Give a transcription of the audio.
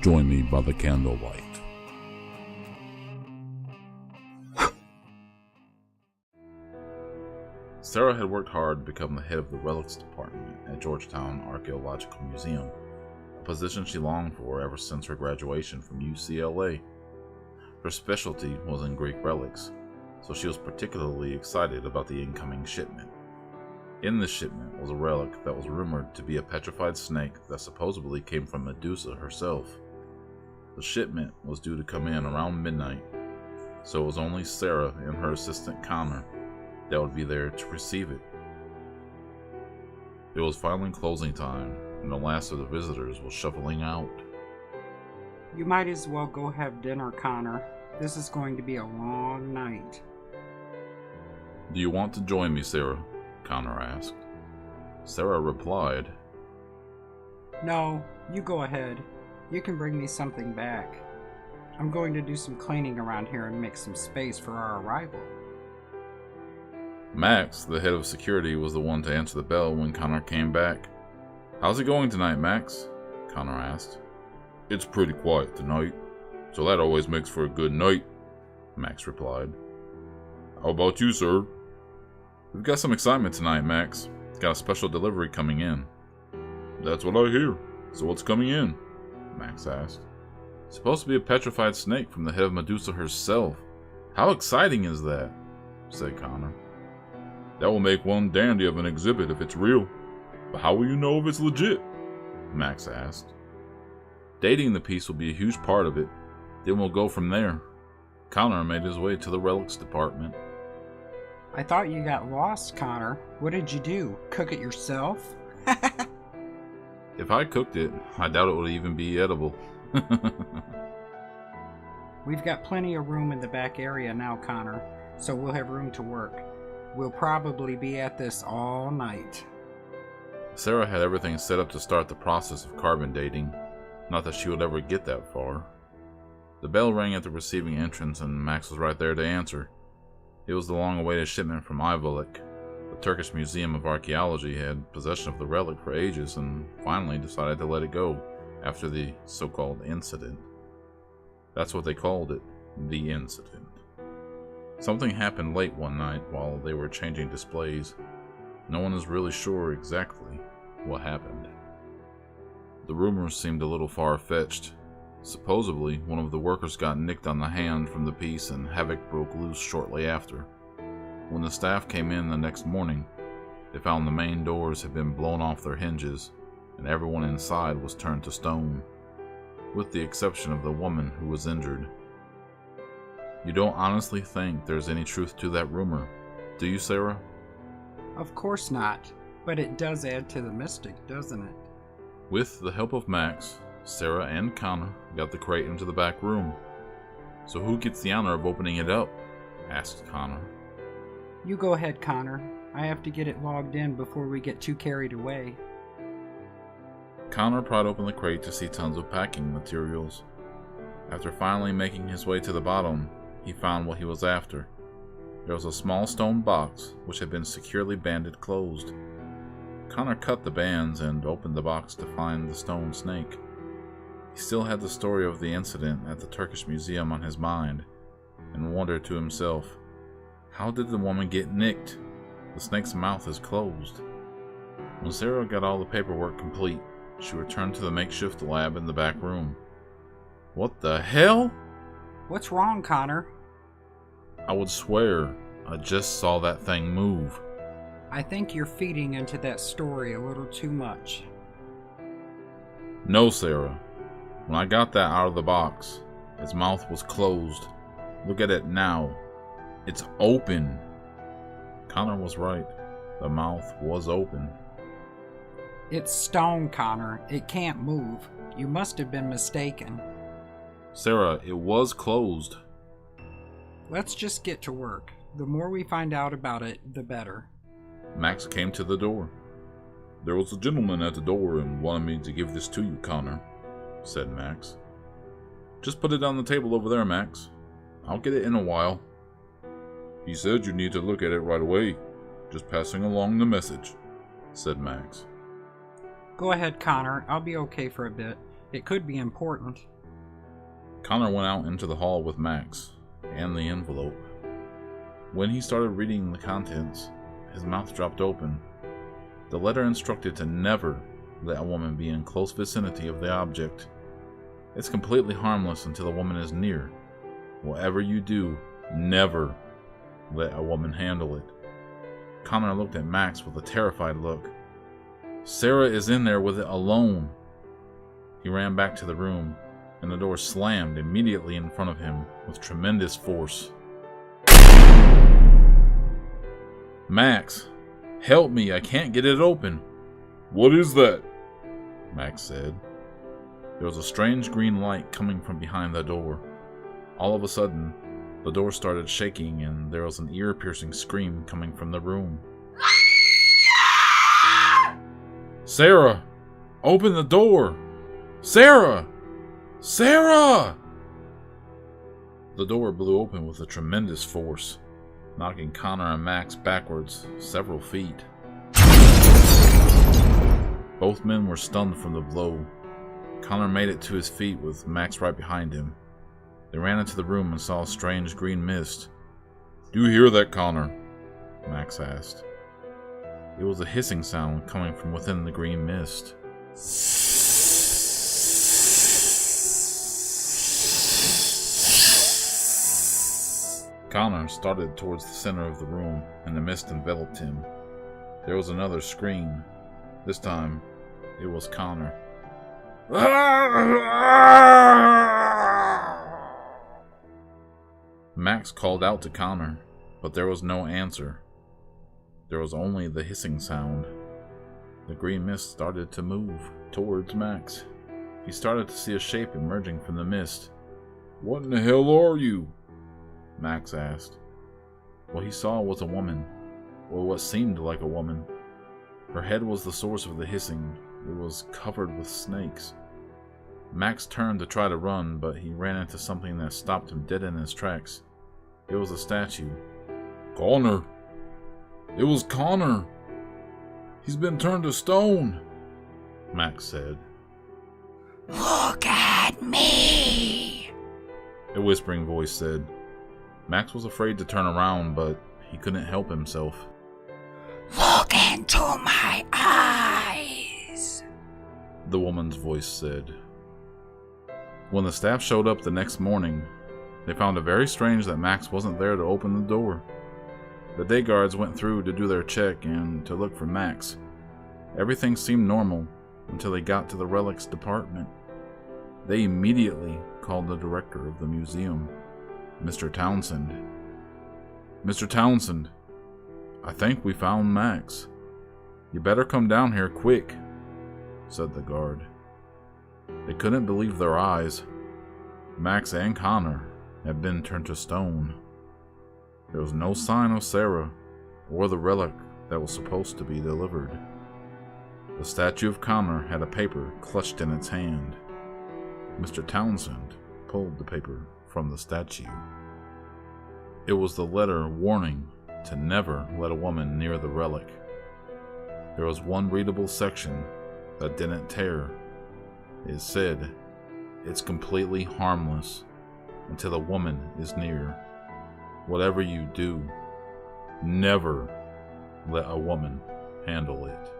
Join me by the candlelight. Sarah had worked hard to become the head of the Relics department at Georgetown Archaeological Museum, a position she longed for ever since her graduation from UCLA. Her specialty was in Greek relics, so she was particularly excited about the incoming shipment. In this shipment was a relic that was rumored to be a petrified snake that supposedly came from Medusa herself. The shipment was due to come in around midnight, so it was only Sarah and her assistant Connor that would be there to receive it. It was finally closing time, and the last of the visitors was shuffling out. You might as well go have dinner, Connor. This is going to be a long night. Do you want to join me, Sarah? Connor asked. Sarah replied, No, you go ahead. You can bring me something back. I'm going to do some cleaning around here and make some space for our arrival. Max, the head of security, was the one to answer the bell when Connor came back. How's it going tonight, Max? Connor asked. It's pretty quiet tonight, so that always makes for a good night, Max replied. How about you, sir? We've got some excitement tonight, Max. Got a special delivery coming in. That's what I hear. So what's coming in? Max asked. It's supposed to be a petrified snake from the head of Medusa herself. How exciting is that? Said Connor. That will make one dandy of an exhibit if it's real. But how will you know if it's legit? Max asked. Dating the piece will be a huge part of it. Then we'll go from there. Connor made his way to the relics department. I thought you got lost, Connor. What did you do? Cook it yourself? If I cooked it, I doubt it would even be edible. We've got plenty of room in the back area now, Connor, so we'll have room to work. We'll probably be at this all night. Sarah had everything set up to start the process of carbon dating. Not that she would ever get that far. The bell rang at the receiving entrance and Max was right there to answer. It was the long-awaited shipment from Relic. The Turkish Museum of Archaeology had possession of the relic for ages and finally decided to let it go after the so-called incident. That's what they called it, the incident. Something happened late one night while they were changing displays. No one is really sure exactly what happened. The rumors seemed a little far-fetched. Supposedly, one of the workers got nicked on the hand from the piece and havoc broke loose shortly after. When the staff came in the next morning, they found the main doors had been blown off their hinges and everyone inside was turned to stone, with the exception of the woman who was injured. You don't honestly think there's any truth to that rumor, do you, Sarah? Of course not, but it does add to the mystic, doesn't it? With the help of Max, Sarah and Connor got the crate into the back room. So who gets the honor of opening it up? Asked Connor. You go ahead, Connor. I have to get it logged in before we get too carried away. Connor pried open the crate to see tons of packing materials. After finally making his way to the bottom, he found what he was after. There was a small stone box which had been securely banded closed. Connor cut the bands and opened the box to find the stone snake. He still had the story of the incident at the Turkish Museum on his mind, and wondered to himself, how did the woman get nicked? The snake's mouth is closed. When Sarah got all the paperwork complete, she returned to the makeshift lab in the back room. What the hell? What's wrong, Connor? I would swear I just saw that thing move. I think you're feeding into that story a little too much. No, Sarah. When I got that out of the box, its mouth was closed. Look at it now. It's open. Connor was right. The mouth was open. It's stone, Connor. It can't move. You must have been mistaken. Sarah, it was closed. Let's just get to work. The more we find out about it, the better. Max came to the door. There was a gentleman at the door and wanted me to give this to you, Connor, said Max. Just put it on the table over there, Max. I'll get it in a while. He said you need to look at it right away. Just passing along the message, said Max. Go ahead, Connor. I'll be okay for a bit. It could be important. Connor went out into the hall with Max and the envelope. When he started reading the contents, his mouth dropped open. The letter instructed to never let a woman be in close vicinity of the object. It's completely harmless until a woman is near. Whatever you do, never let a woman handle it. Connor looked at Max with a terrified look. Sarah is in there with it alone. He ran back to the room, and the door slammed immediately in front of him with tremendous force. Max, help me, I can't get it open. What is that? Max said. There was a strange green light coming from behind the door. All of a sudden, the door started shaking and there was an ear-piercing scream coming from the room. Sarah! Open the door! Sarah! Sarah! The door blew open with a tremendous force, knocking Connor and Max backwards several feet. Both men were stunned from the blow. Connor made it to his feet with Max right behind him. They ran into the room and saw a strange green mist. Do you hear that, Connor? Max asked. It was a hissing sound coming from within the green mist. Connor started towards the center of the room, and the mist enveloped him. There was another scream. This time, it was Connor. Max called out to Connor, but there was no answer. There was only the hissing sound. The green mist started to move towards Max. He started to see a shape emerging from the mist. What in the hell are you? Max asked. What he saw was a woman, or what seemed like a woman. Her head was the source of the hissing. It was covered with snakes. Max turned to try to run, but he ran into something that stopped him dead in his tracks. It was a statue. Connor! It was Connor! He's been turned to stone! Max said. Look at me! A whispering voice said. Max was afraid to turn around, but he couldn't help himself. Look into my eyes! The woman's voice said. When the staff showed up the next morning, they found it very strange that Max wasn't there to open the door. The day guards went through to do their check and to look for Max. Everything seemed normal until they got to the relics department. They immediately called the director of the museum, Mr. Townsend. Mr. Townsend, I think we found Max. You better come down here quick, said the guard. They couldn't believe their eyes. Max and Connor had been turned to stone. There was no sign of Sarah or the relic that was supposed to be delivered. The statue of Connor had a paper clutched in its hand. Mr. Townsend pulled the paper from the statue. It was the letter warning to never let a woman near the relic. There was one readable section that didn't tear. It said, "It's completely harmless until a woman is near. Whatever you do, never let a woman handle it."